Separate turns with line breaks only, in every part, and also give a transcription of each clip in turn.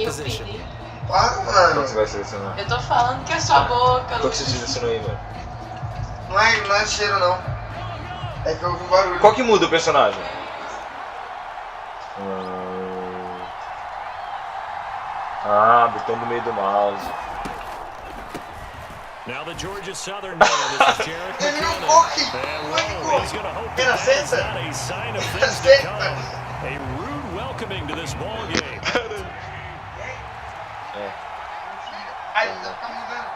position.
Para,
Qual que
mano.
você vai selecionar?
Eu tô falando que é sua boca,
Qual que você selecionou aí, mano?
Não é cheiro, não. É que eu ouvi um barulho.
Qual que muda o personagem? Botão do meio do mouse.
Now the Georgia Southern man, this is Jarrett
Ele não
McKinnon.
corre.
And
Não é
well, he's going to hope
Ele
that that's
aceita.
not a sign of
Ele
things to
aceita.
come. A rude welcoming to this ball game.
Ai, tá mudando.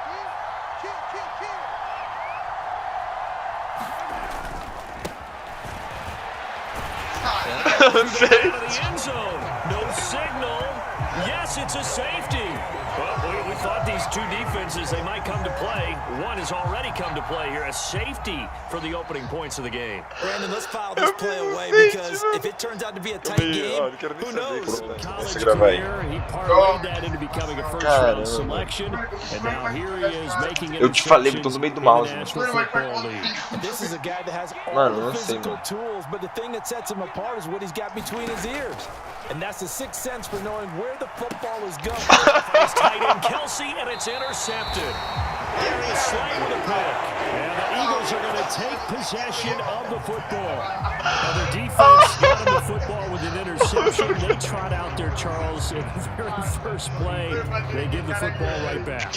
Out of the end zone. No signal. Yes, it's a safety. Well, we thought these two defenses, they might come to play. One has already come to play here. A safety for the opening points of the game.
Brandon, let's file this play away because if it turns out to be a tight game, who knows?
College
gravar aí.
career, he parlayed that into becoming a first-round selection, and now here he is making
Eu te falei, botou no meio do mouse, mano.
National Football League.
And this is a guy that has all
Mano,
the
não sei,
physical
mano.
tools, but the thing that sets him apart is what he's got between his ears. And that's the sixth sense for knowing where the football is going.
It's tight end Kelsey, and it's intercepted. There is Slay with a pick. And the Eagles are going to take possession of the football. Now the defense got him the football with an interception. They trot out there, Charles, in the very first play. They give the football right back.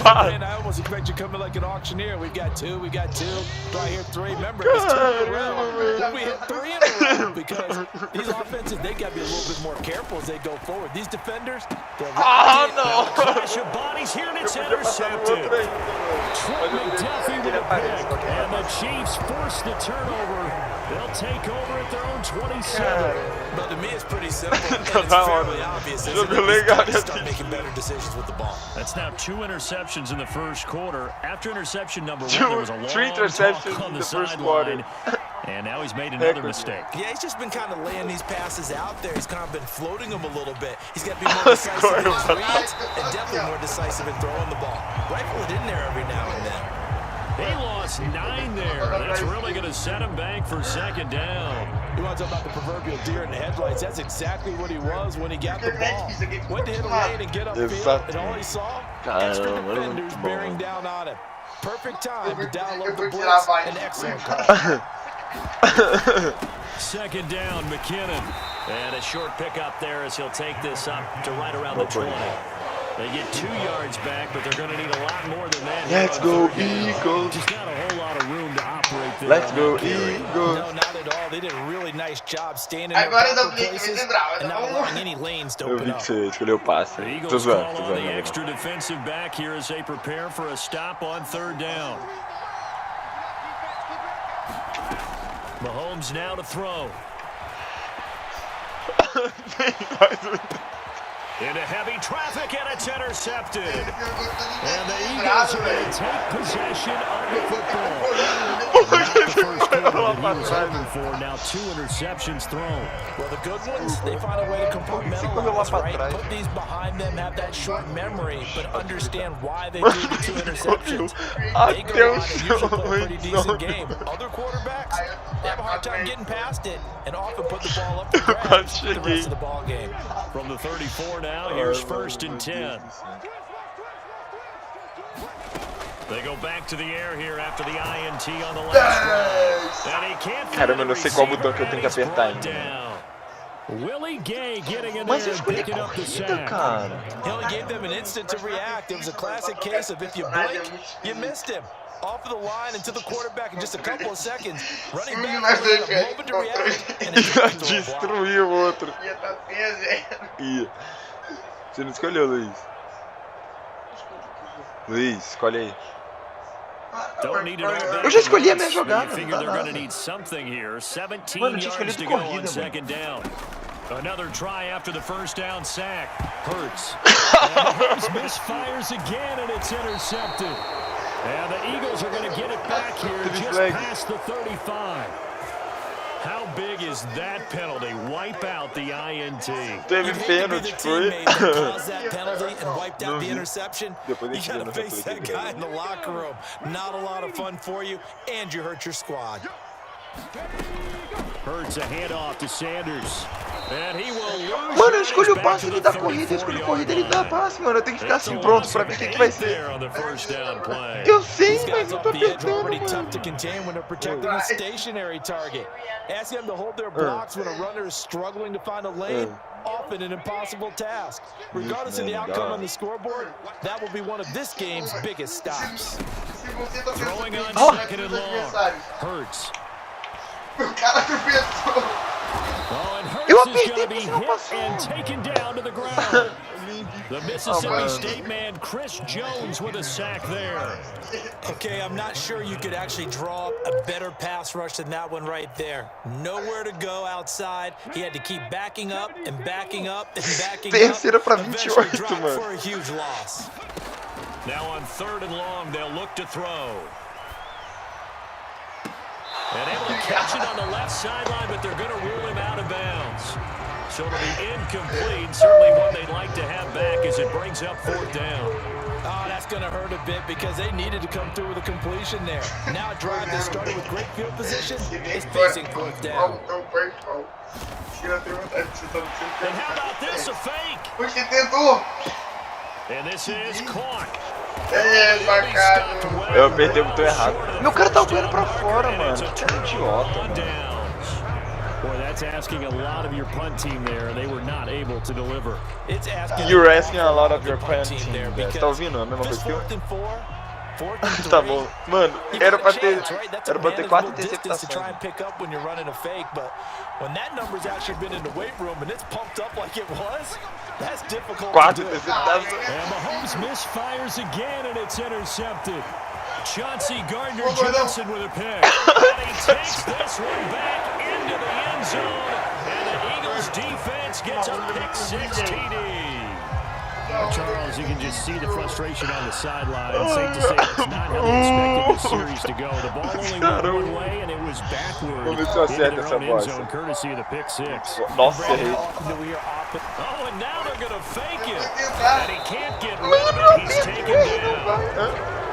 Man, I almost expect you coming like an auctioneer. We've got two. Do I hear three? Remember, it's 2 in a row. We hit 3 in a row because these offenses, they got to be a little bit more careful as they go forward. These defenders, they're
Clash of bodies here, and it's intercepted. Trent McDuffie with a pick, and the Chiefs force the turnover. They'll take over at their own 27.
But to me, it's pretty simple, and it's fairly obvious. Isn't it? He's got to start making better decisions with the ball.
That's now 2 interceptions in the first quarter. After interception number 1, there was a long
3
talk
interceptions
on
in
the
the first quarter.
sideline. And now he's made another mistake.
Yeah, he's just been kind of laying these passes out there. He's kind of been floating them a little bit. He's got to be more decisive in his reads and definitely more decisive in throwing the ball. Rifle it in there every now and then.
He lost 9 there. That's really going to set him back for second down.
You want to talk about the proverbial deer in the headlights? That's exactly what he was when he got the ball. Went to hit a lane and get upfield, and all he saw, extra defenders bearing down on him. Perfect time to download the blitz. An excellent call.
Second down, McKinnon. And a short pickup there as he'll take this up to right around the 20. They get 2 yards back, but they're going to need a lot more than that.
Let's go, Eagles.
Just not a whole lot of room to operate there.
Let's go, Eagles.
No, not at all. They did a really nice job staying in their proper places and not allowing any lanes to
Eu
open
vi
up.
que você escolheu o passe.
The
Tô
Eagles
zoando,
call
tô
on the
zoando.
extra defensive back here as they prepare for a stop on 3rd down. Mahomes now to throw. Into heavy traffic, and it's intercepted. And the Eagles are going to take possession of the football. Not the first quarter that he was hoping for. Now 2 interceptions thrown.
Well, the good ones, they find a way to compartmentalize, right? Put these behind them, have that short memory, but understand why they threw the 2 interceptions. They go on and usually play a pretty decent game. Other quarterbacks, they have a hard time getting past it and often put the ball up to grabs the rest of the ball game.
From the 34 now, here's 1st and 10. They go back to the air here after the INT on the last drive. And he can't
Caramba, eu não sei qual botão que eu tenho que apertar ainda.
Willie Gay getting in
Mas
there
eu
and
escolhi
picking up the
corrida,
sack.
cara.
He only gave them an instant to react. It was a classic case of if you blink, you missed him. Off of the line and to the quarterback in just a couple of seconds. Running back had a moment to react. And
Destruiu o outro.
Ia tá 6-0.
Ia. Você não escolheu, Luiz. Luiz, escolhe aí.
Don't need it all back
Eu já escolhi a minha
once, but
jogada,
you figure
não
they're
dá
going to
nada.
need something here. 17
Mano, eu tinha
yards
escolhido
to go
corrida,
on
mano.
2nd down. Another try after the 1st down sack. Hurts. And Hurts misfires again, and it's intercepted. And the Eagles are going to get it back here just past the 35. How big is that penalty? Wipe out the INT.
Teve pênalti, foi?
That penalty and wiped out the interception.
Depois
You
deixa eu
got to
ver
face that guy in the locker room. Not a lot of fun for you, and you hurt your squad.
Hurts a handoff to Sanders. And he will lose.
Mano, eu escolhi o passe, ele dá corrida, eu escolhi corrida, ele dá passe, mano. Eu tenho que ficar assim pronto pra ver o que vai ser. Eu sei, mas não tô apertando, mano.
Asking them to hold their blocks when a runner is struggling to find a lane, often an impossible task. Regardless of the outcome on the scoreboard, that will be one of this game's biggest stops.
Throwing on second and long. Hurts.
O cara tropeçou.
Oh, and
Eu
Hurts is
apertei,
going to be
mas não
hit
passou.
and taken down to the ground. The Mississippi State man, Chris Jones, with a sack there.
Okay, I'm not sure you could actually draw up a better pass rush than that one right there. Nowhere to go outside. He had to keep backing up and backing up and backing up.
Terceira pra
Eventually
28,
dropped
mano.
for a huge loss.
Now on third and long, they'll look to throw. And able to catch it on the left sideline, but they're going to rule him out of bounds. So it'll be incomplete. Certainly one they'd like to have back as it brings up fourth down.
Oh, that's going to hurt a bit because they needed to come through with a completion there. Now a drive that started with great field position is facing fourth down.
And how about this, a fake?
Porque tentou.
And this is caught.
Sacado.
Eu apertei o botão errado. Meu cara tá correndo pra fora, mano. Que cara idiota, mano.
Boy, that's asking a lot of your punt team there. They were not able to deliver.
It's asking
You're asking a lot of your punt team there. Você tá ouvindo a mesma coisa que eu? Tá bom. Mano, era pra ter 4 interceptações. Quatro interceptações.
And Mahomes misfires again, and it's intercepted. Chauncey Gardner-Johnson with a pick. And he takes this one back into the end zone. And the Eagles defense gets a pick 6 TD. Charles, you can just see the frustration on the sideline. Safe to say it's not how they expected this series to go. The ball only went one way, and it was backward
Vamos ver se eu
into
acerto
their
essa
own end
bosta.
zone, courtesy of the pick 6.
Nossa, errei.
Oh, and now they're going to fake it. And he can't get rid of it. He's taken down.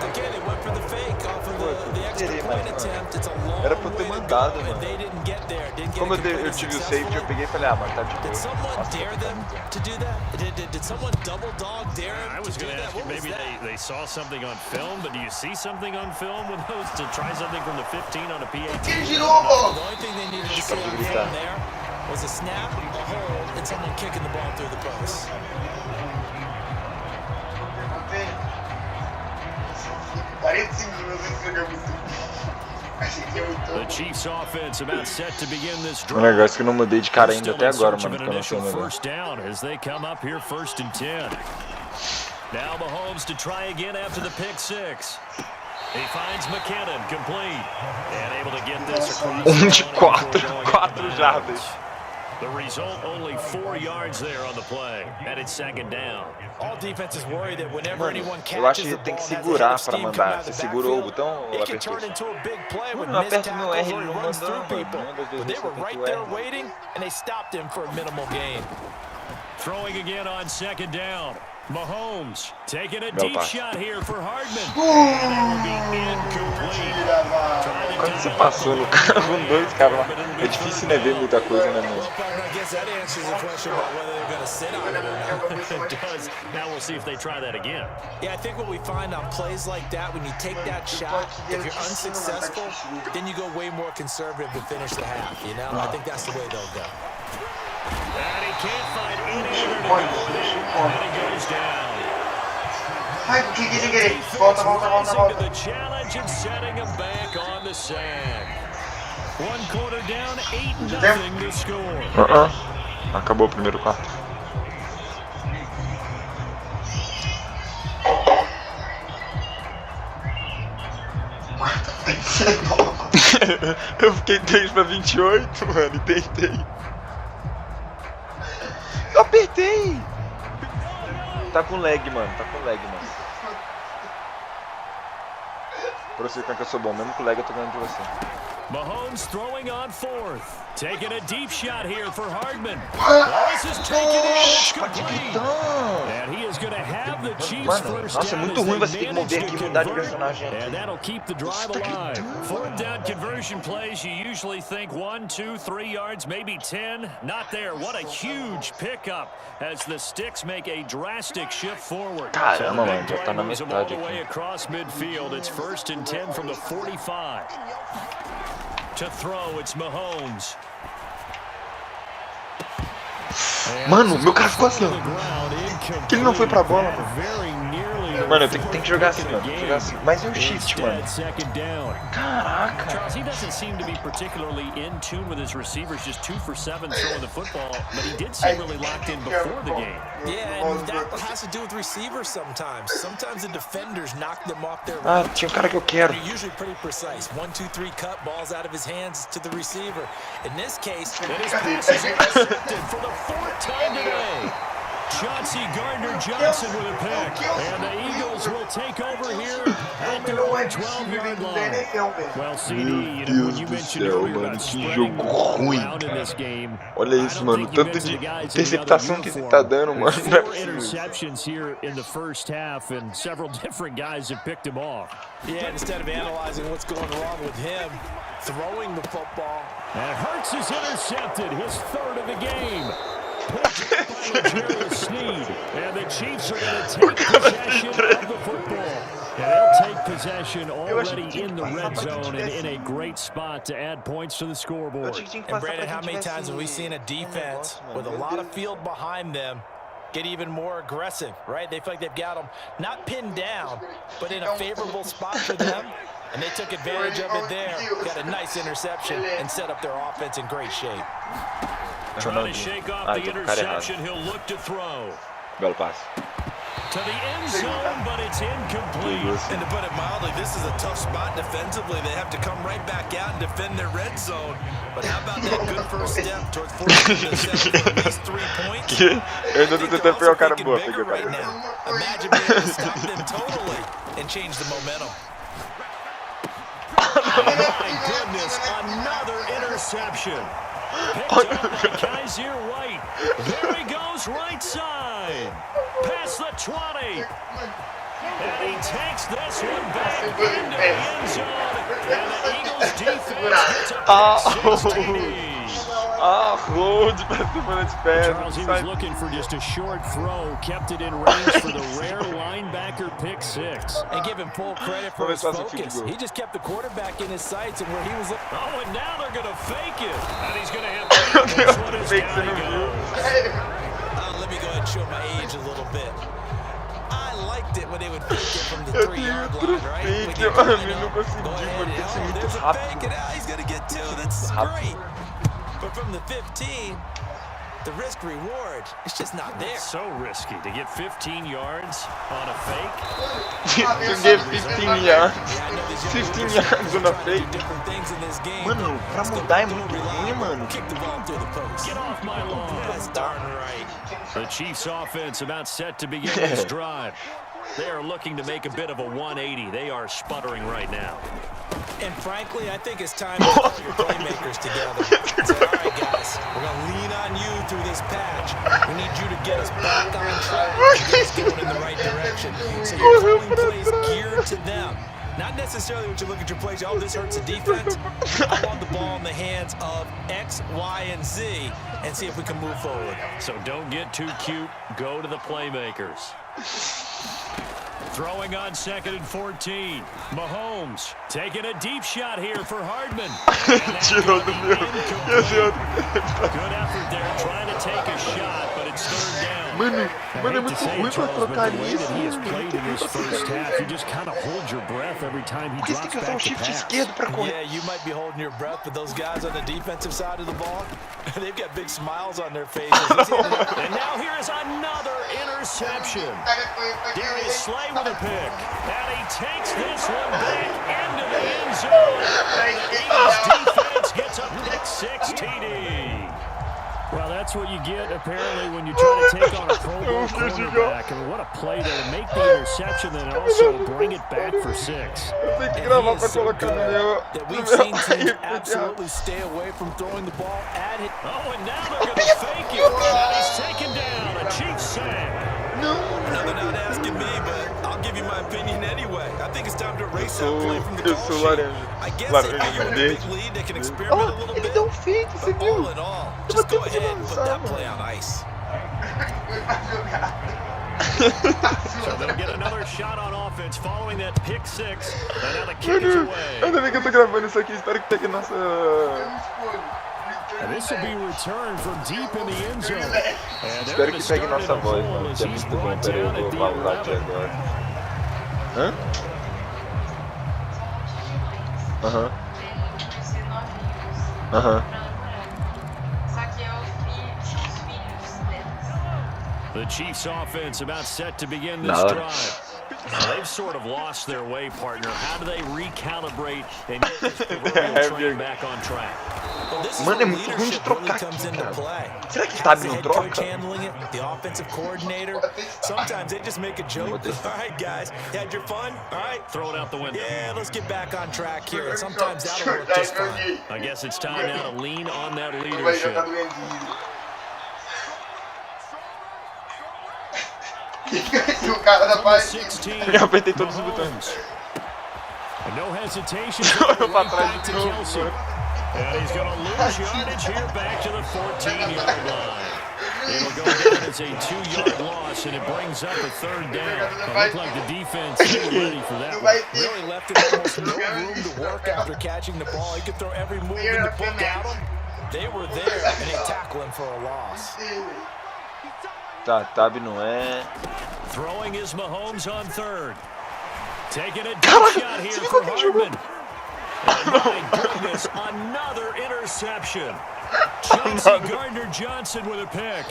Again, they went for the fake off of the extra point attempt. It's a long
Era pra eu ter
way to
mandado,
go, and
mano.
they didn't get there. Didn't get
Como
it
eu
completed
tive o safety, eu
successfully.
peguei e falei, ah, mano, tá de
Did
boa.
someone
Nossa,
dare them to do that? Did someone double dog dare
I
them
was
to do
going to
that?
ask you,
What was
maybe
that?
they saw something on film, but do you see something on film with those to try something from the 15 on a PAT?
Ele girou, pô.
The only thing they needed to see on film there was a snap, a hold, and someone kicking the ball through the post.
The Chiefs offense about set to begin this
Um
drive.
negócio que eu não mudei de cara ainda
Still
até
in
agora,
search of
mano,
an
que eu não sei
initial
mudar.
first down as they come up here 1st and 10. Now Mahomes to try again after the pick 6. He finds McKinnon complete and able to get this across the
De
line
quatro,
before going
4
out of
jardas.
bounds. The result, only 4 yards there on the play, and it's 2nd down.
All defenses worry that whenever
Mano,
anyone
eu acho
catches
que
the
tem
ball
que
and has a
segurar
head of
pra
steam coming
mandar.
out
Você
of the
segurou o
backfield,
botão ou
it can
apertou?
turn into a big play with
Mano,
missed
aperta meu
tackles
R
or he
não
runs through
mandando,
people.
mano. Das
But they
vezes
were
eu
right
aperto o
there
R.
waiting, and they stopped him for a minimal gain.
Throwing again on 2nd down. Mahomes taking a
Meu
deep
pai.
shot here for Hardman. And that will be incomplete. Trying to
Quando você
dial
passou
up
no
the
cara
run
com 2
play,
caras lá,
but it'll
é
be
difícil,
3rd
né, ver
down.
muita coisa, né, mano?
Well, partner, I guess that answers the question about whether they're going to sit on it or not.
It does. Now we'll see if they try that again.
Yeah, I think what we find on plays like that, when you take that shot, if you're unsuccessful, then you go way more conservative to finish the half, you know? I think that's the way they'll go.
And he can't find anywhere to go. And he goes down.
Ai, cliquei sem querer. Volta, volta, volta,
Rising to
volta.
the challenge and setting him back on the sand. 1 quarter down, 8-0 to score.
Acabou o primeiro quarto. Eu fiquei 3 pra 28, mano, e tentei. Eu apertei! Tá com lag, mano, tá com lag, mano. Pra você ver que eu sou bom, mesmo com lag eu tô ganhando de você.
Mahomes throwing on 4th. Taking a deep shot here for Hardman. This is taken in. It's complete. And he is going to have give the Chiefs
Mano,
first
nossa, é
down
muito
as
ruim
they
você ter que
manage
mover
to
aqui e mudar de
convert,
personagem
and
aqui.
that'll keep the drive alive. Fourth down conversion plays, you usually think 1, 2, 3 yards, maybe 10. Not there. What a huge pickup as the sticks make a drastic shift forward.
Caramba, mano, já tá na
Moves them all
metade
the way
aqui.
across midfield. It's 1st and 10 from the 45. To throw, it's Mahomes.
Mano, meu cara ficou assim, ó. Que ele não foi pra bola, mano. Mano, eu tenho que jogar assim, mano. Jogar assim. Mas é o shift, mano. Caraca.
Charles, he doesn't seem to be particularly in tune with his receivers, just 2 for 7 throwing the football, but he did seem really locked in before the game.
Yeah, and that has to do with receivers sometimes. Sometimes the defenders knock them off their
Ah, tinha um cara que eu quero.
They're usually pretty precise. 1, 2, 3 cut, balls out of his hands to the receiver. In this case,
And his pass is intercepted for the 4th time today. Chauncey Gardner-Johnson with a pick. And the Eagles will take over here at their own 12-yard line. Well, CD, when you mentioned earlier about spreading the ball around in this game,
Olha isso, mano. Tanto de interceptação que ele tá dando, mano. Não é
4
possível.
interceptions here in the first half, and several different guys have picked him off.
yeah, instead of analyzing what's going wrong with him, throwing the football.
And Hurts is intercepted, his 3rd of the game. Sneed, and the Chiefs are going to take possession of the football. And they'll take possession already in the red zone and in a great spot to add points to the scoreboard.
And Brandon, how many times have we seen a defense with a lot of field behind them get even more aggressive, right? They feel like they've got them not pinned down, but in a favorable spot for them. And they took advantage of it there. Got a nice interception and set up their offense in great shape.
Trying to shake off the interception, he'll look to throw.
Belo passe.
To the end zone, but it's incomplete.
And to put it mildly, this is a tough spot defensively. They have to come right back out and defend their red zone. But how about that good first step towards forcing the set for at least 3 points?
Eu ainda tô tentando pegar o cara boa, peguei o
right
cara.
now. Imagine being able to stop them totally and change the momentum.
My goodness, another interception. Picked up by Kaiser White. There he goes, right side. Past the 20. And he takes this one back into the end zone. And the Eagles defense gets a pick 6.
Ah, hold pra semana de pé.
Charles, he was looking for just a short throw, kept it in range for the rare linebacker pick 6.
And give him full credit for his focus. He just kept the quarterback in his sights and where he was looking.
Oh, and now they're going to fake it. And he's going to have to this one is down he goes.
Let me go ahead and show my age a little bit. I liked it when they would fake it from the 3-yard line, right? When you go ahead and there's a fake, and now he's going to get 2. That's great. But from the 15, the risk reward is just not there.
It's so risky to get 15 yards on a fake.
To get 15 yards. 15 yards on a fake. Mano, pra mudar é muito ruim, mano.
Get off my lawn.
That's darn right.
The Chiefs offense about set to begin this drive. They are looking to make a bit of a 180. They are sputtering right now.
And frankly, I think it's time to pull your playmakers together. Say, all right, guys, we're going to lean on you through this patch. We need you to get us back on track and get us going in the right direction. So you're calling plays geared to them. Not necessarily when you look at your plays, oh, this hurts the defense. I want the ball in the hands of X, Y, and Z and see if we can move forward.
So don't get too cute. Go to the playmakers. Throwing on 2nd and 14. Mahomes taking a deep shot here for Hardman.
Tirou do meu.
Good effort there trying to take a shot, but it's 3rd down.
Mano, é muito ruim pra trocar isso.
He has played in this first half. You just kind of hold your breath every time he drops back to
shift
pass.
esquerdo pra correr.
Yeah, you might be holding your breath, but those guys on the defensive side of the ball, they've got big smiles on their faces.
And now here is another interception. Darius Slay with a pick. And he takes this one back into the end zone. The Eagles defense gets a pick 6 TD. Well, that's what you get, apparently, when you try to take on a Pro Bowl quarterback. I mean, what a play there to make the interception and also bring it back for 6.
Tem que gravar pra colocar no meu.
That we've seen teams absolutely stay away from throwing the ball at it.
Oh, and now they're going to fake it. And he's taken down. A Chiefs sack.
No, they're not asking my opinion anyway. I think it's time to erase that play from the
Eu
call
sou
sheet.
laranja.
I guess
Laranja,
if you're in a big
verde.
lead, they can experiment a little
Ele
bit.
deu um fake, você
But
viu?
all in all,
Eu
just
botei
go
pra
ahead and put
lançar,
that
mano.
play on ice.
So they'll get another shot on offense following that pick six. And now the kick is
Mano,
away.
ainda bem que eu tô gravando isso aqui. Espero que pegue nossa...
And this will be returned from deep in the end zone. And they're
Espero
going
que
to
pegue
start
nossa
in a
voz,
hole
mano.
as
Que é
he's
muito bom.
brought
Pera aí,
down
eu
at the
vou pausar aqui
11.
agora. Hã? Aham. Aham.
Só que são os filhos deles.
The Chiefs offense about set to begin this
No.
drive. They've sort of lost their way, partner. How do they recalibrate and get this proverbial train back on track?
Well, this is
Mano,
where
é muito ruim de
leadership really
trocar
comes
aqui,
into
cara.
play.
Será que
How's
Tab
the
não
head coach
troca?
handling it? The offensive coordinator? Sometimes they just make a joke. All right, guys, had your fun? All right,
Throw it out the window.
yeah, let's get back on track here. And sometimes that'll work just fine.
I guess it's time now to lean on that
Vai
leadership.
jogar doentinho. O cara da
Number
paz.
16,
Eu apertei todos os botões.
Mahomes. And no hesitation.
Olha pra trás
Back
de
to
novo,
Kelsey.
mano.
And he's going to lose yardage here back to the 14-yard line. It'll go down as a 2-yard loss, and it brings up a third down. It looked like the defense was ready for that one.
Really left him almost no room to work after catching the ball. He could throw every move in the book at him. They were there, and they tackle him for a loss.
Tá, Tab não é.
Throwing is Mahomes on third. Taking a deep shot here for Hardman. And my goodness, another interception. Chelsea Gardner-Johnson with a pick.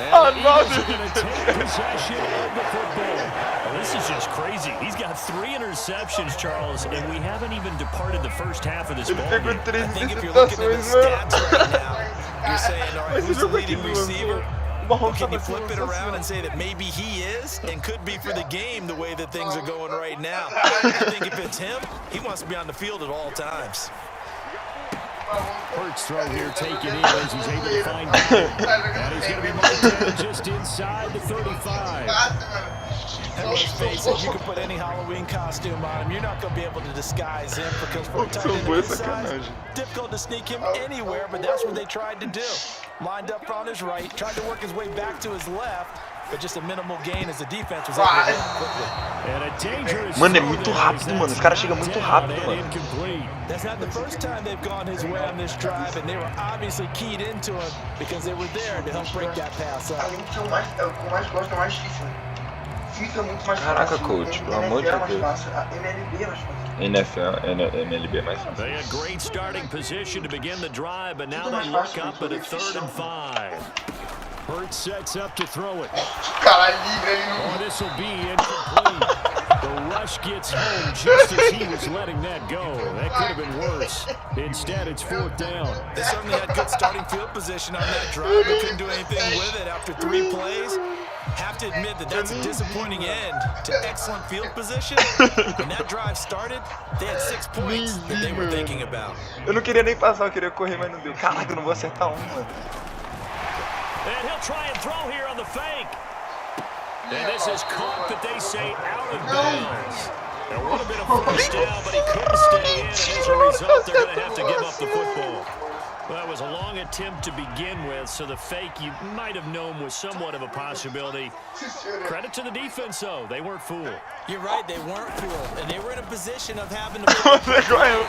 And the Eagles are going to take possession of the football. Well, this is just crazy. He's got 3 interceptions, Charles, and we haven't even departed the first half of this
Ele
ball
pegou
game.
3
I think if you're looking at the
interceptações,
stats
mano.
right now, you're saying, all right,
Esse
who's the
jogo aqui
leading
do
receiver?
O Mahomes
Can you
tava
flip it
assim,
around and
assim.
say that maybe he is and could be for the game the way that things are going right now? I think if it's him, he wants to be on the field at all times.
Hurts throw here taken in as he's able to find out. And he's going to be marked down just inside the 35.
And let's face it, you can put any Halloween costume on him. You're not going to be able to disguise him because for a tight end of his size, difficult to sneak him anywhere, but that's what they tried to do. Lined up on his right, tried to work his way back to his left, but just a minimal gain as the defense was able to run quickly.
And a dangerous
Mano, é
throw
muito
there
rápido,
as
mano. Os caras chegam muito
down
rápido,
and
mano.
incomplete.
That's not the first time they've gone his way on this drive, and they were obviously keyed into him because they were there to help break that pass up.
Além de ser o mais gosto, é o mais difícil. FIFA é muito mais
Caraca,
fácil.
coach, pelo amor de
NFL é mais
Deus.
fácil. A MLB é mais fácil.
MLB é mais fácil.
They had great starting position to begin the drive, but now they look up at a 3rd and 5. Hurts sets up to throw it.
Cara, livre ali
Oh,
no...
this will be incomplete. The rush gets home just as he was letting that go. That could have been worse. Instead, it's 4th down.
They certainly had good starting field position on that drive, but couldn't do anything with it after 3 plays. Have to admit that that's a disappointing end to excellent field position. When that drive started, they had 6 points that they were thinking about.
Eu não queria nem passar, eu queria correr, mas não deu. Caraca, eu não vou acertar um, mano.
And he'll try and throw here on the fake. And this is caught, but they say out of bounds. There would have been a first down, but he couldn't stay in, and as a result, they're going to have to give up the football. Well, that was a long attempt to begin with, so the fake you might have known was somewhat of a possibility. Credit to the defense, though. They weren't fooled.
You're right, they weren't fooled, and they were in a position of having to put
Você correu.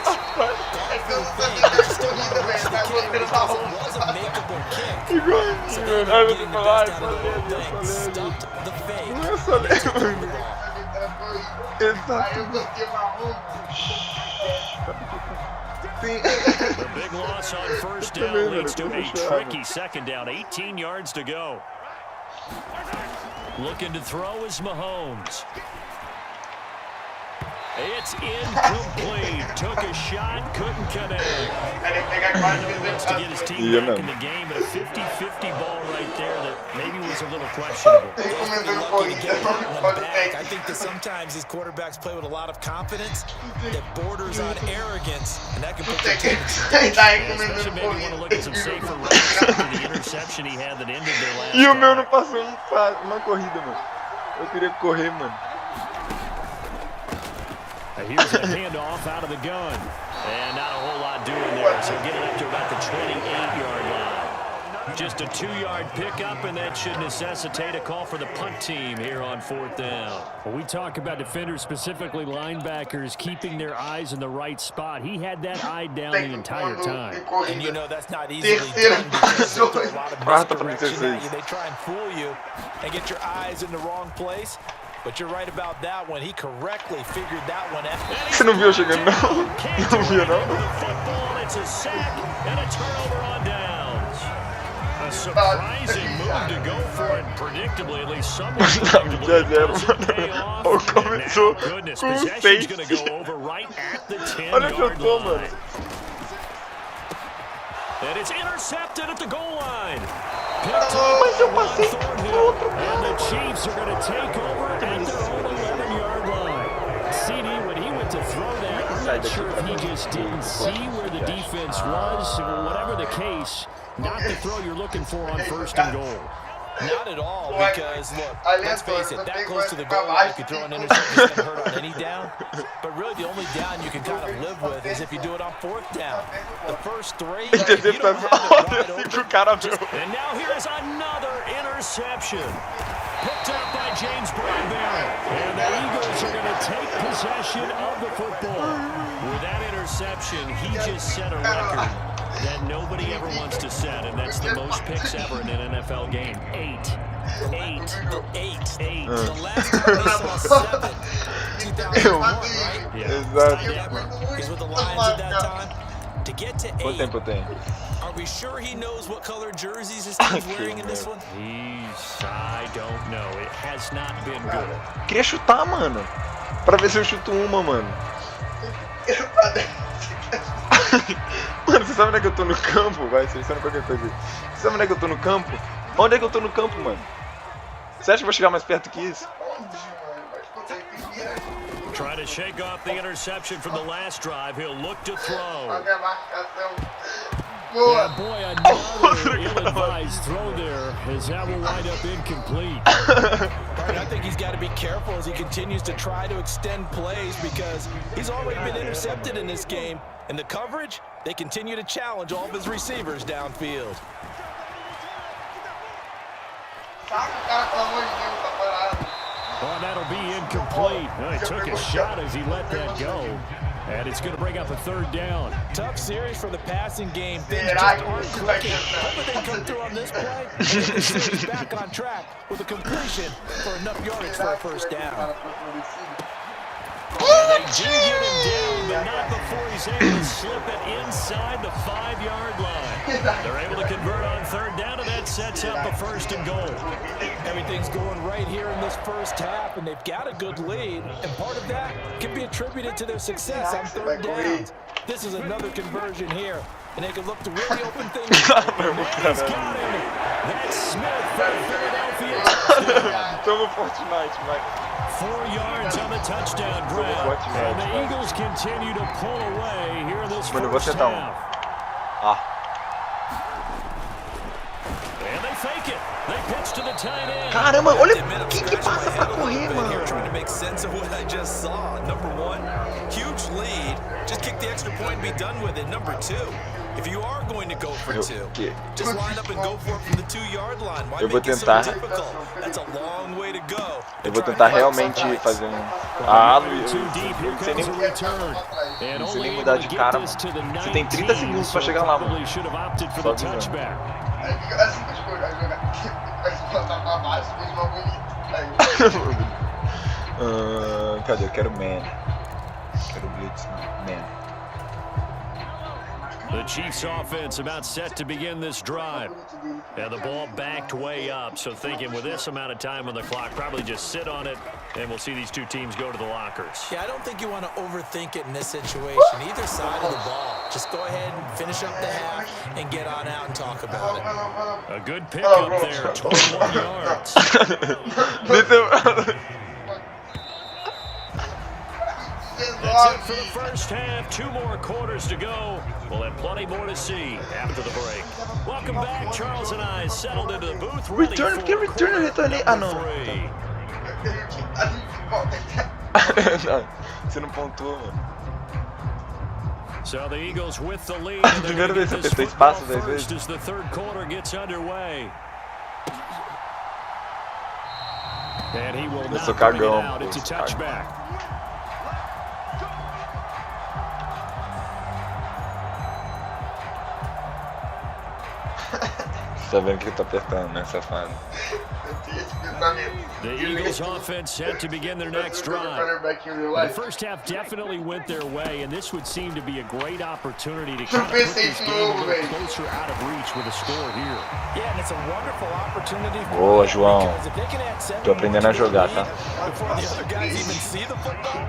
was a makeable kick.
Igualzinho, mano. Ai, você falar, ai,
Stumped the fake.
Não é só ler, mano.
Aí eu
Exato.
gostei marrom. Sim.
The big loss on first down leads to a tricky second down. 18 yards to go. Looking to throw is Mahomes. It's incomplete. Took a shot, couldn't connect.
Ele pega quase
He wants to get his team
Yeah,
back
man.
in the game, but a 50-50 ball right there that maybe was a little questionable.
Tem
Lucky
comentando
to
Corinthians,
get that
não
one
pode
back. I
ter.
think that sometimes these quarterbacks play with a lot of confidence that borders on arrogance, and that can put their team in
Tá aí
Especially
comentando
maybe want to look at some
Corinthians.
safer routes after the interception he had that ended their last
E o meu
drive.
não passou uma corrida, mano. Eu queria correr, mano.
Here's a handoff out of the gun. And not a whole lot doing there, so get it up to about the 28-yard line. Just a 2-yard pickup, and that should necessitate a call for the punt team here on 4th down. Well, we talk about defenders, specifically linebackers, keeping their eyes in the right spot. He had that eye down the entire time.
And you know that's not easily done because they throw a lot of misdirection at you. They try and fool you and get your eyes in the wrong place. But you're right about that one. He correctly figured that one out.
Você não viu eu chegando, não? Não viu, não?
It's a sack and a turnover on downs. A surprising move to go for it. Predictably, at least somewhat predictably.
Oh, começou
Goodness,
com
possession's
6.
going to go over right at the 10-yard
Olha onde eu tô, mano.
line. And it's intercepted at the goal line.
Mas eu passei pro outro.
And the Chiefs are going to take over at their own 11-yard line. CD, when he went to throw that, I'm not sure if he just didn't see where the defense was, or whatever the case, not the throw you're looking for on 1st and goal.
Not at all, because look, let's face it, that close to the goal line, you can throw an interception that's going to hurt on any down. But really, the only down you can kind of live with is if you do it on 4th down. The first 3, if you don't have it wide open,
And now here is another interception. Picked up by James Bradbury. And the Eagles are going to take possession of the football. With that interception, he just set a record that nobody ever wants to set, and that's the most picks ever in an NFL game. 8. 8.
The last time we saw 7, 2001, right?
Yeah.
He's with the Lions at that time. To get to 8,
Quanto tempo tem?
are we sure he knows what color jerseys his team's wearing in this one?
I don't know. It has not been good.
Queria chutar, mano. Pra ver se eu chuto uma, mano. Mano, você sabe onde é que eu tô no campo? Vai, seleciona qualquer coisa aí. Você sabe onde é que eu tô no campo? Onde é que eu tô no campo, mano? Você acha que eu vou chegar mais perto que isso?
Trying to shake off the interception from the last drive. He'll look to throw. Yeah, boy, another ill-advised throw there, as that will wind up incomplete.
I think he's got to be careful as he continues to try to extend plays because he's already been intercepted in this game. And the coverage, they continue to challenge all of his receivers downfield.
Well, that'll be incomplete. Well, he took a shot as he let that go. And it's going to bring up a 3rd down.
Tough series for the passing game. Things just aren't clicking. Hoping they come through on this play. And the series back on track with a completion for enough yardage for a 1st down.
And they do get him down, but not before he's able to slip it inside the 5-yard line. They're able to convert on 3rd down, and that sets up a 1st and goal.
Everything's going right here in this 1st half, and they've got a good lead. And part of that can be attributed to their success on 3rd downs. This is another conversion here, and they can look to really open things up.
He's got him. That's Smith from Philadelphia.
Toma Fortnite, Mike.
4 yards on the touchdown grab. And the Eagles continue to pull away here in this first half. And they fake it. They pitch to the tight end.
Caramba, olha quem que passa pra correr, mano.
Trying to make sense of what I just saw. Number 1, huge lead. Just kick the extra point and be done with it. Number 2, if you are going to go for 2, just line up and go for it from the 2-yard line. Why make it so difficult? That's a long way to go.
Eu vou tentar realmente fazer um... Ah, Luiz, não sei nem mudar de cara, mano. Você tem 30 segundos pra chegar lá, mano. Só avisando. Cadê? Eu quero man. Quero blitz, man.
The Chiefs offense about set to begin this drive. And the ball backed way up, so thinking with this amount of time on the clock, probably just sit on it, and we'll see these two teams go to the lockers.
Yeah, I don't think you want to overthink it in this situation. Either side of the ball. Just go ahead and finish up the half and get on out and talk about it.
A good pickup there, 21 yards. That's it for the first half. 2 more quarters to go. We'll have plenty more to see after the break. Welcome back. Charles and I settled into the booth.
Return. Ah, não. Não, você não pontuou, mano.
So the Eagles with the lead.
Primeira vez que eu tentei espaço 10 vezes.
As the third quarter gets underway. And he will not bring it out. It's a touchback.
Tá vendo que eu tô apertando, né, safado?
The Eagles offense set to begin their next drive. The first half definitely went their way, and this would seem to be a great opportunity to kind of put this game a little closer out of reach with a score here.
Yeah, and it's a wonderful opportunity for
Boa, João.
because if they can add 7
Tô aprendendo a jogar, tá?
before the other guys even see the football,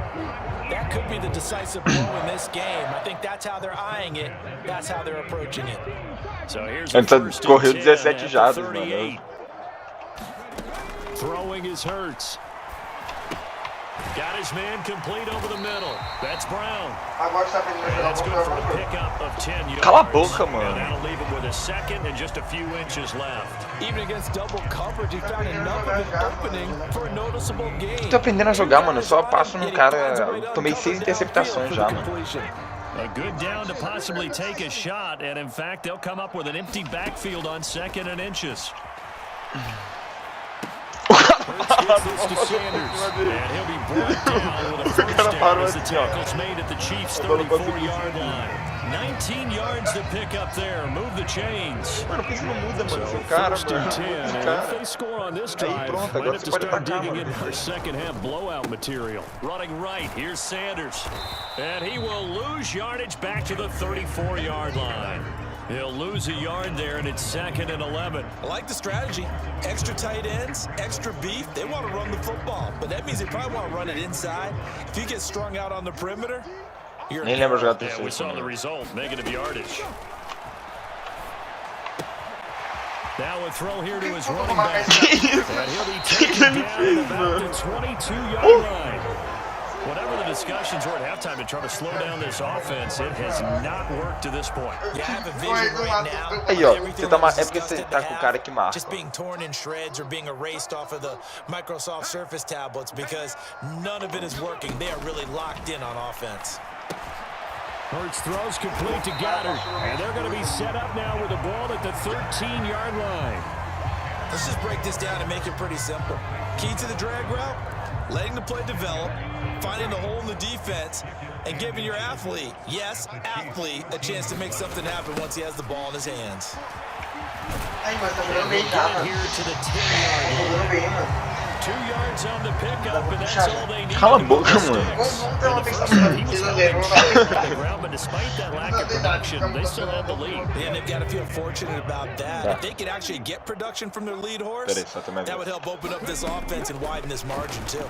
that could be the decisive blow in this game. I think that's how they're eyeing it. That's how they're approaching it.
So here's
Ele correu 17 jardas, mano.
38. Throwing his Hurts. Got his man complete over the middle. That's Brown.
Agora está aprendendo a
That's good for a
jogar.
pickup of 10 yards.
Cala a boca, mano.
And that'll leave him with a second and just a few inches left.
Even against double coverage, he found enough of an opening for a noticeable gain.
Tô aprendendo a jogar, mano. Só passo no cara. Tomei 6 interceptações já, mano.
A good down to possibly take a shot, and in fact, they'll come up with an empty backfield on 2nd and inches. Hurts gets this to Sanders, and he'll be brought down with a first down as the tackle's made at the Chiefs' 34-yard line. 19 yards to pick up there. Move the chains.
Mano, por que você não muda, mano?
So
Esse cara,
first and 10,
mano.
and
Esse
if
cara.
they score on this drive,
pronto,
might
agora
have to
você pode
start
atacar,
digging
mano.
into our second half blowout material. Running right, here's Sanders. And he will lose yardage back to the 34-yard line. He'll lose a yard there, and it's 2nd and 11.
I like the strategy. Extra tight ends, extra beef. They want to run the football, but that means they probably want to run it inside. If you get strung out on the perimeter, you're
Nem lembro jogar
Yeah, we
terceiro.
saw the result, negative yardage. Now a throw here to his running back. And he'll be taken down at about the 22-yard line. Whatever the discussions were at halftime to try to slow down this offense, it has not worked to this point.
You have a vision right now.
Aí, ó,
Everything
você tá,
that was
é porque você
discussed
tá
at
com o
the
cara
half,
que marca.
just being torn in shreds or being erased off of the Microsoft Surface tablets because none of it is working. They are really locked in on offense.
Hurts throws complete to Goddard, and they're going to be set up now with the ball at the 13-yard line.
Let's just break this down and make it pretty simple. Key to the drag route, letting the play develop, finding the hole in the defense, and giving your athlete, yes, athlete, a chance to make something happen once he has the ball in his hands.
Ai, mas tá jogando bem já,
Get
mano.
here to the 10-yard
Tá jogando bem, mano.
2 yards on the pickup, and that's all they need.
Cala a boca, mano.
Vamos ter uma atenção pra mim, não levou na
But despite that lack of production, they still have the lead.
And they've got to feel fortunate about that. If they could actually get production from their lead horse, that would help open up this offense and widen this margin too.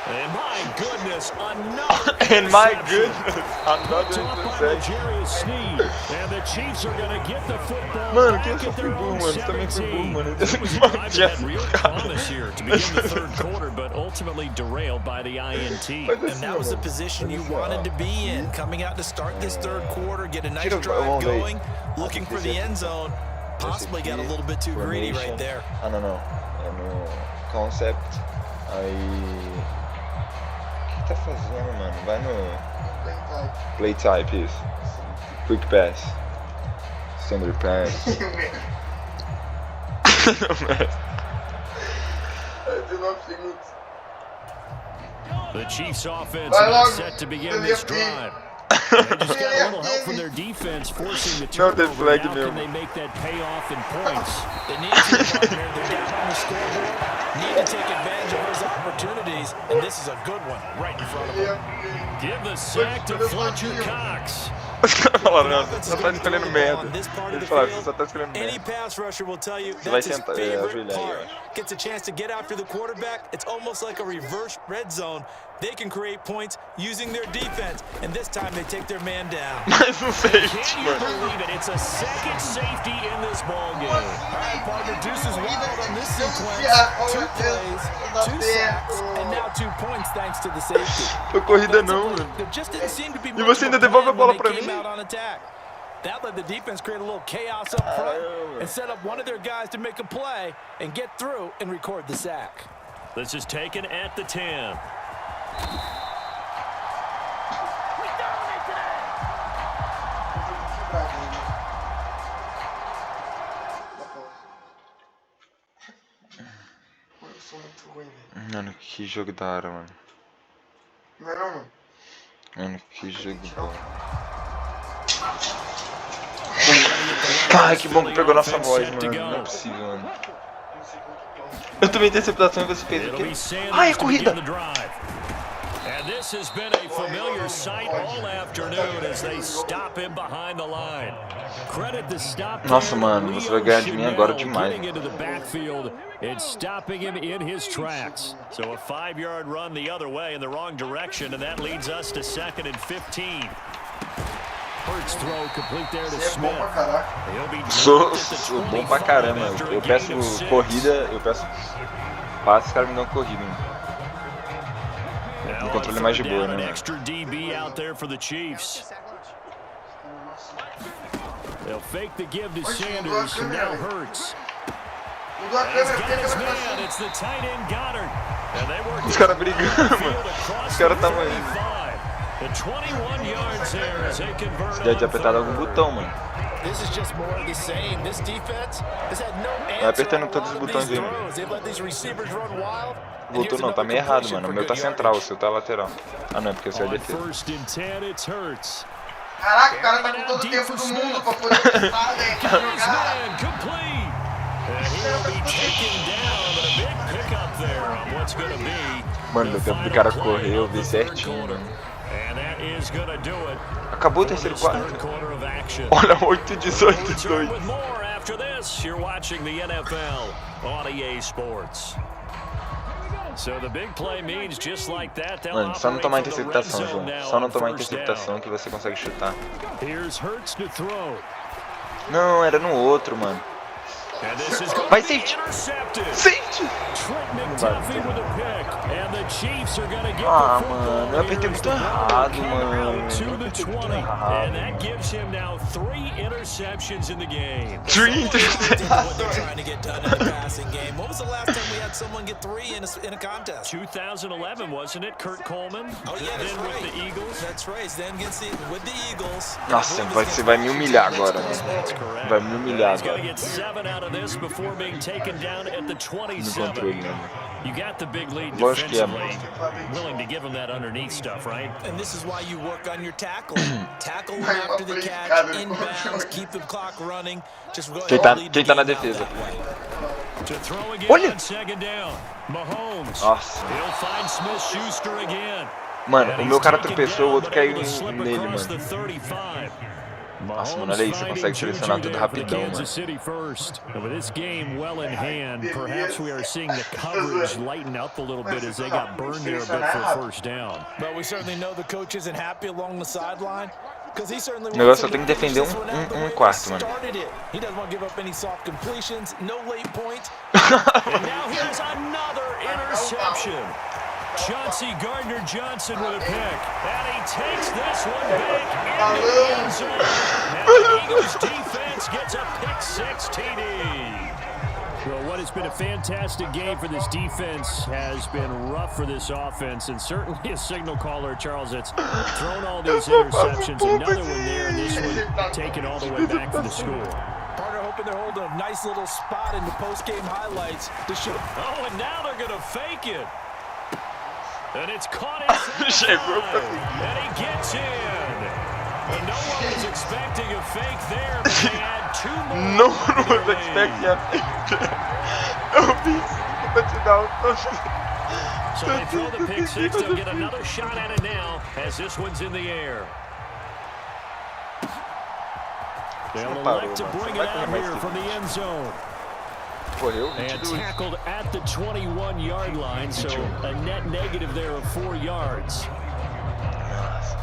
And my goodness, another
And my
interception.
goodness, another
Top by
interception.
L'Jarius Sneed. And the Chiefs are going to get the football
Mano,
back
quem só
at
foi
their
burro,
own
mano? Você também foi burro,
17.
mano.
This was a drive that had real promise here to begin the third quarter, but ultimately derailed by the INT.
And that was the position you wanted to be in, coming out to start this third quarter, get a nice drive going, looking for the end zone. Possibly got a little bit too greedy right there.
Ah, não, não. É no concept. Aí... O que tá fazendo, mano? Vai no... Play type, isso. Quick pass. Standard pass.
19 segundos.
The Chiefs offense about set to begin this drive. They just got a little help from their defense, forcing the turnover. Now can they make that pay off in points?
They need to, partner. They're down on the scoreboard. Need to take advantage of those opportunities, and this is a good one right in front of them.
Give the sack to Fletcher Cox.
Falaram, não, só tá escolhendo merda. Eles falaram, você só tá escolhendo
Any
merda.
pass rusher will tell you
Você vai
that's his
sentar,
favorite
ajoelhar aí, eu
part.
acho.
Gets a chance to get after the quarterback. It's almost like a reverse red zone. They can create points using their defense, and this time they take their man down.
Mais um safety,
Can you
mano.
believe it? It's a second safety in this ball game.
All right, partner, Deuce is wild on this sequence. 2 plays, 2 sacks, and now 2 points thanks to the safety.
Foi corrida não, mano.
There just didn't seem to be
E
much
você
of a
ainda devolve a
plan
bola
when
pra
they came
mim?
out on attack. That let the defense create a little chaos up front and set up one of their guys to make a play and get through and record the sack.
This is taken at the 10.
Mano, que jogo da hora, mano.
Não é não, mano?
Mano, que jogo da hora. Ai, que bom que pegou nossa voz, mano. Não é possível, mano. Eu tomei interceptação e você fez o quê? Ai, corrida!
And this has been a familiar sight all afternoon as they stop him behind the line. Credit the stop.
Nossa, mano, você vai ganhar de mim agora demais.
Getting into the backfield and stopping him in his tracks. So a 5-yard run the other way in the wrong direction, and that leads us to 2nd and 15. Hurts throw complete there to Smith.
Sou bom pra caramba. Eu peço corrida, eu peço passe, os caras me dão corrida. O controle é mais de boa, né?
Extra DB out there for the Chiefs. They'll fake the give to Sanders, and now Hurts. It's the tight end Goddard.
Os caras brigando, mano. Os caras estavam indo. Você deve ter apertado algum botão, mano. Vai apertando todos os botões aí, mano. Voltou não, tá meio errado, mano. O meu tá central, o seu tá lateral. Ah não, é porque o seu é defesa.
Caraca, o cara tá com todo o tempo do mundo pra poder chutar, né?
Mano, deu tempo do cara correr, eu vi certinho, mano. Acabou o terceiro quarto. Olha, 8-18-2. Mano, só não tomar interceptação, João. Só não tomar interceptação que você consegue chutar. Não, era no outro, mano. Vai, safety! Safety! Ah, mano, eu apertei muito errado, mano. Eu apertei muito errado. 3 interceptations.
2011, wasn't it? Kurt Coleman?
Oh, yeah, that's
then
right.
with the Eagles.
That's right. Then with the Eagles.
Nossa, você vai me humilhar agora, mano. Vai me humilhar
He's got to
agora.
get 7 out of this before being taken down at the
No
27.
controle, né, mano?
You got the big lead
Lógico que é,
defensively. Willing to give him that underneath stuff, right?
And this is why you work on your tackling. Tackle him after the catch, inbounds, keep the clock running. Just go ahead
Quem tá na defesa?
To throw again
Olha!
on 2nd down. Mahomes.
Nossa.
He'll find Smith-Schuster again.
Mano,
And
o meu
he's
cara
taken
tropeçou, o
down,
outro
but
caiu
able to slip
nele,
across
mano.
the 35.
Nossa, mano, olha aí, você consegue selecionar tudo rapidão, mano.
Kansas City first. And with this game well in hand, perhaps we are seeing the coverage lighten up a little bit as they got burned there a bit for first down.
But we certainly know the coach isn't happy along the sideline. Because he certainly
O negócio só tem que defender quarto, mano.
He doesn't want to give up any soft completions, no late points.
And now here's another interception. Chauncey Gardner-Johnson with a pick, and he takes this one back into the end zone. And the Eagles defense gets a pick-6 TD. Well, what has been a fantastic game for this defense has been rough for this offense, and certainly a signal caller, Charles, that's thrown all these interceptions. Another one there, and this one taken all the way back for the score.
Partner hoping they're holding a nice little spot in the post-game highlights to show.
Oh, and now they're going to fake it. And it's caught inside, and he gets in. And no one was expecting a fake there, but they had 2 more.
No one was expecting a fake. Eu vi touchdown.
So they throw the pick 6. They'll get another shot at it now as this one's in the air. They'll elect to bring it out here from the end zone.
Correu,
And tackled at the 21-yard line, so a net negative there of 4 yards.
Nossa.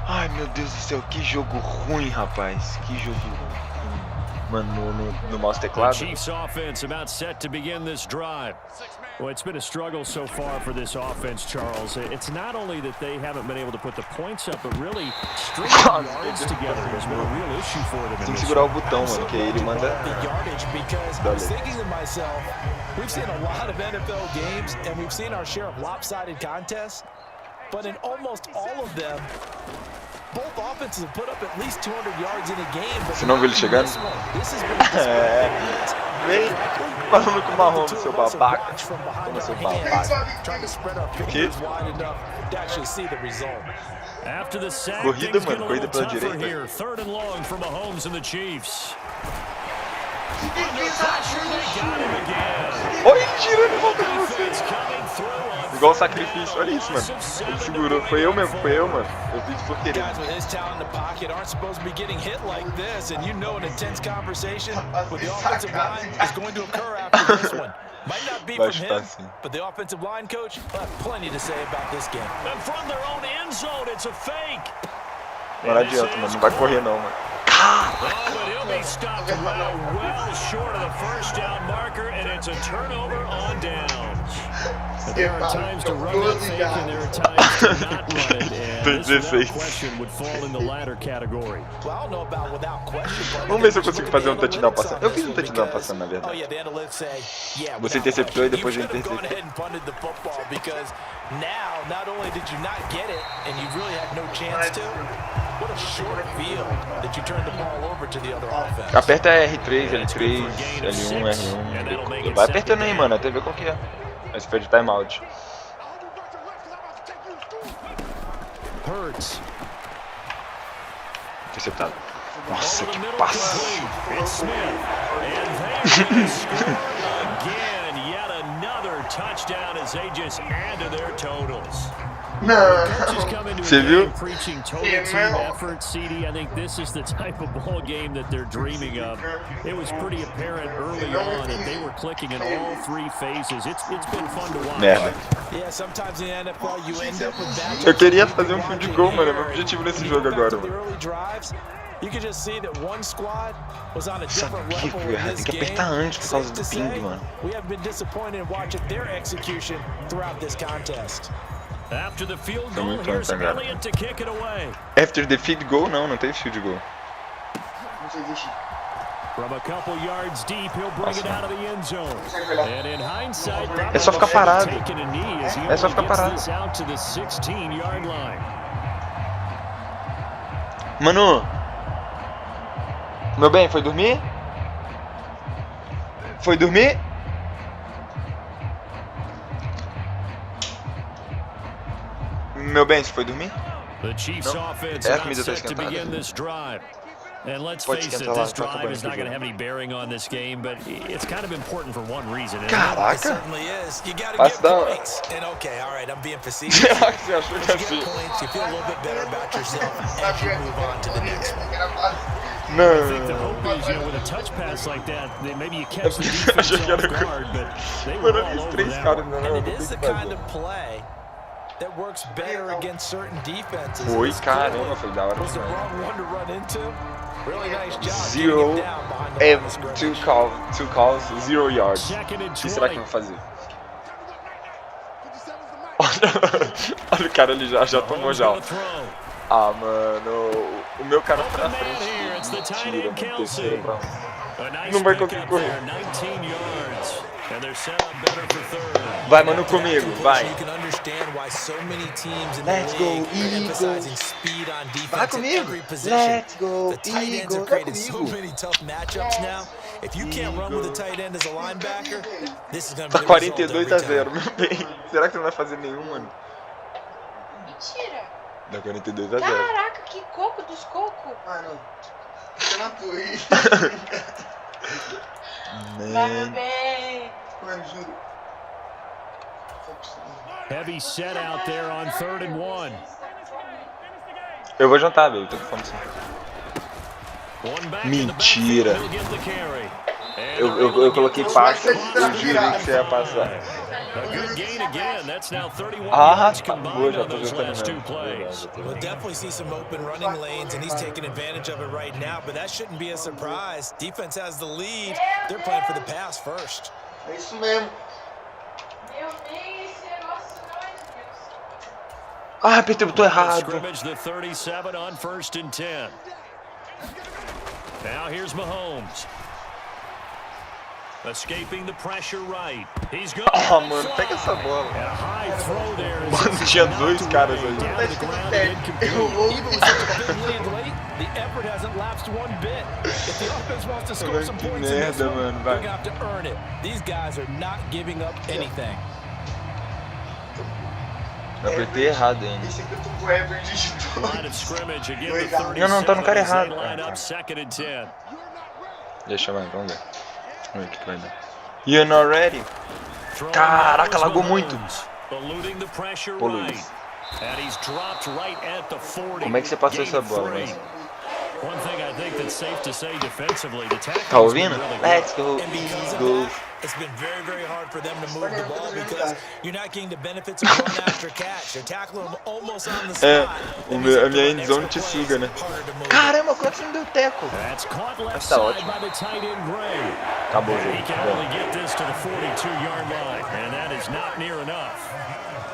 Ai, meu Deus do céu, que jogo ruim, rapaz. Que jogo ruim. Mano, no mouse teclado.
Chiefs offense about set to begin this drive. Well, it's been a struggle so far for this offense, Charles. It's not only that they haven't been able to put the points up, but really stringing yards together has been a real issue for them.
Tem que segurar o botão, mano, que aí ele manda.
We've seen a lot of NFL games, and we've seen our share of lopsided contests, but in almost all of them, both offenses have put up at least 200 yards in a game.
Você não viu ele chegando? Vem, falando com o Mahomes, seu babaca. Toma, seu babaca. Que? Corrida, mano, corrida pela direita.
Third and long for Mahomes and the Chiefs.
Olha ele girando em volta de você. Igual um sacrifício, olha isso, mano. Ele segurou, foi eu mesmo, foi eu, mano. Eu fiz por querer. Vai chutar assim. Não adianta, mano, não vai correr não, mano.
Oh, but he'll be stopped well short of the first down marker, and it's a turnover on downs. There are times to run that fake, and there are times to not run it, and this without question would fall in the latter category.
Vamos ver se eu consigo fazer um touchdown passando. Eu fiz um touchdown passando, na verdade. Você interceptou e depois eu interceptei. Aperta R3, L3, L1, R1. Vai apertando aí, mano, até ver qual que é. Aí você perde timeout. Interceptado. Nossa, que passe.
Touchdown as they just add to their totals.
Você viu?
CD, I think this is the type of ball game that they're dreaming of. It was pretty apparent early on that they were clicking in all three phases. It's been fun to watch.
Merda.
Yeah, sometimes in the NFL you end up with that.
Eu queria fazer um field goal, mano. É meu objetivo nesse jogo agora, mano.
You can just see that one squad was on a different level in
Tem
this
que
game.
apertar antes por causa do ping, mano.
We have been disappointed in watching their execution throughout this contest.
After the field goal, here's Elliott to kick it away.
After the field goal, não tem field goal.
From a couple yards deep, he'll bring it out of the end zone. And in hindsight,
é só ficar parado.
É só ficar parado. Out to the 16-yard line.
Mano, meu bem, foi dormir? Foi dormir? Meu bem, você foi dormir? Não? É a comida tá esquentada.
And let's face it, this drive is not going to have any bearing on this game, but it's kind of important for one reason.
Caraca!
It certainly is. You got to get points. And okay, all right, I'm being facetious. You get points, you feel a little bit better about yourself as you move on to the next one.
I think the hope is, with a touch pass like that, maybe you catch the defense off guard, but they were all over that one.
And it is the kind of play that works better against certain defenses.
Oi, caramba, foi da hora.
Was the wrong one to run into? Really nice job.
0 and 2 calls, 0 yards. O que será que eu vou fazer? Olha o cara, ele já tomou já. Ah, mano, o meu cara tá na frente. Mentira, mano, terceiro pra um. Não vai conseguir correr. Vai, mano, comigo, vai. Let's go, Eagles. Vai comigo. Let's go, Eagles. Vai comigo. Tá 42-0, meu bem. Será que você não vai fazer nenhum, mano?
Mentira.
Dá 42-0.
Caraca, que coco dos cocos.
Mano, você matou aí.
Vai bem.
Mano, juro.
Heavy set out there on 3rd and 1.
Eu vou jantar, velho. Tô com fome sim. Mentira. Eu coloquei passe, eu jurei que você ia passar. Ah, boa, já tô jogando.
We'll definitely see some open running lanes, and he's taking advantage of it right now, but that shouldn't be a surprise. Defense has the lead. They're playing for the pass first.
É isso mesmo.
Meu bem, esse negócio não é de Deus.
Ah, apertei o botão errado.
Scrimmage the 37 on 1st and 10. Now here's Mahomes. Escaping the pressure right. He's going.
Ah, mano, pega essa bola. Mano, tinha dois caras aí.
Even with such a big lead late, the effort hasn't lapsed one bit. If the offense wants to score some points in this one, they're gonna have to earn it. These guys are not giving up anything.
Eu apertei errado ainda.
Esse aqui eu tô com o Ever digitou.
Não, tá no cara errado. Deixa eu ver, vamos ver. Vamos ver o que vai dar. You're not ready. Caraca, lagou muito. Pô, Luiz. Como é que você passou essa bola, mas... Tá ouvindo? Let's go. Go.
It's been very, very hard for them to move the ball because you're not getting the benefits of going after catch. They're tackling them almost on the spot.
A minha endzone te suga, né? Caramba, quanto você não deu teco? Mas tá ótimo. Acabou o jogo.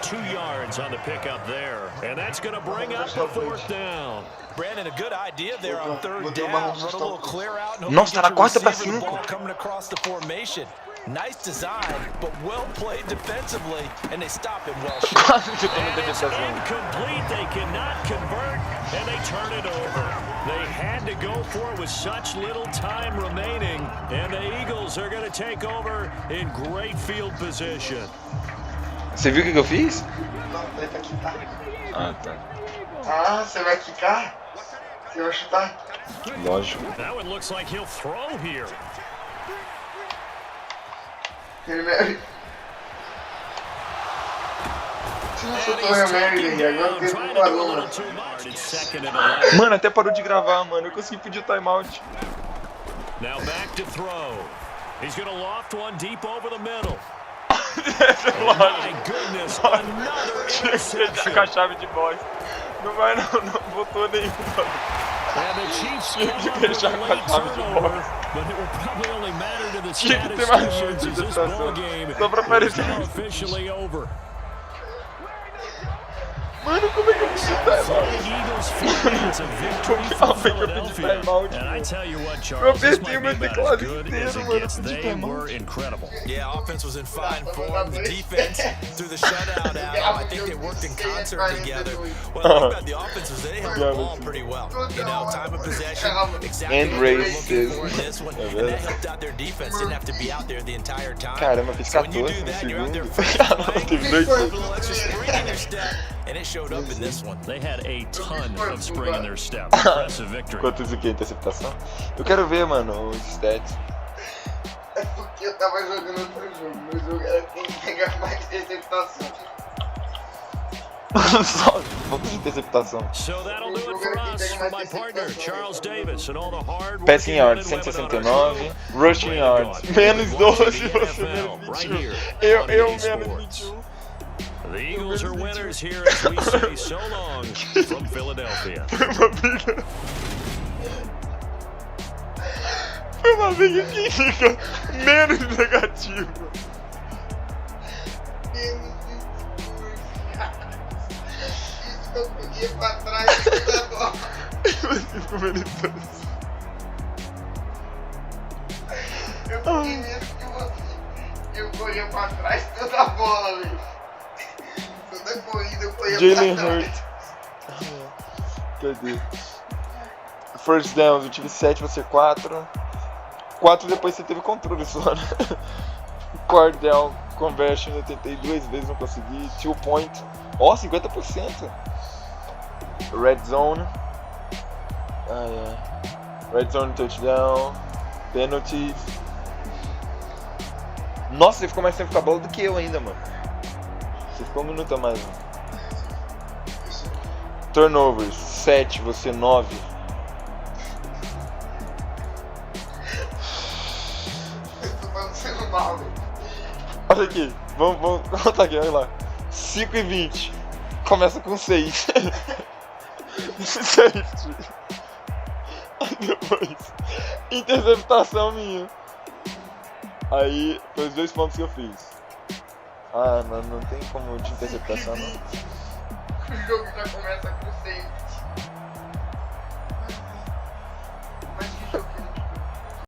2 yards on the pickup there, and that's going to bring up the 4th down.
Brandon, a good idea there on 3rd down. Run a little clear out and
Nossa, tá na quarta pra 5.
coming across the formation. Nice design, but well played defensively, and they stop it well short.
Quase que eu tô no defensivo.
Incomplete, they cannot convert, and they turn it over. They had to go for it with such little time remaining, and the Eagles are going to take over in great field position.
Você viu o que eu fiz?
Não, daí pra quitar.
Ah, tá.
Ah, você vai quicar? Você vai chutar?
Lógico.
That one looks like he'll throw here.
Mary. Você não soltou o Mary, velho. Agora o tempo parou, mano.
Mano, até parou de gravar, mano. Eu consegui pedir timeout.
Now back to throw. He's going to loft one deep over the middle.
Tinha que fechar com a chave de bosta. Não vai não botou nenhuma. Tinha que fechar com a chave de bosta. Tinha que ter mais uma interceptação. Só pra aparecer. Mano, como é que eu pedi timeout? Como é que eu pedi timeout? Eu apertei o meu teclado inteiro, mano. Pedi timeout.
Yeah, offense was in fine form. The defense threw the shutout at them. I think they worked in concert together. What I like about the offense was they held the ball pretty well. You know, time of possession, exactly what they were looking for in this one, and that helped out their defense. Didn't have to be out there the entire time.
Caramba, fiz 14 no segundo. Teve 2 segundos.
And it showed up in this one.
They had a ton of spring in their step. Impressive victory.
Quanto isso aqui, interceptação? Eu quero ver, mano, os stats.
É porque eu tava jogando outro jogo. Meu jogo era quem pegar mais interceptação.
Só pontos de interceptação.
So that'll do it for us. For my partner, Charles Davis, and all the hard work.
Passing yards, 169. Rushing yards, menos 12. Você menos 21. Eu menos 21.
The Eagles are winners here as we say so long from Philadelphia.
Foi uma briga que fica menos negativo.
Menos 22. Isso que eu corria pra trás toda bola.
Você ficou menos 12.
Eu corri menos que você. Eu corria pra trás toda a bola, velho. Toda corrida eu corria
Jalen
pra trás.
Hurts. Cadê? First down, eu tive 7, você 4. 4 depois você teve controle só, né? Cordell conversion eu tentei 2 vezes, não consegui. 2 point. Ó, 50%. Red zone. Red zone touchdown. Penalties. Nossa, você ficou mais tempo com a bola do que eu ainda, mano. Você ficou 1 minuto a mais, mano. Turnovers, 7, você 9.
mal, velho.
Olha aqui, vamos contar aqui, olha lá. 5:20. Começa com 6. Safety. Aí depois, interceptação minha. Aí, foi os 2 pontos que eu fiz. Ah, mano, não tem como de interceptação, não.
O jogo já começa com 6.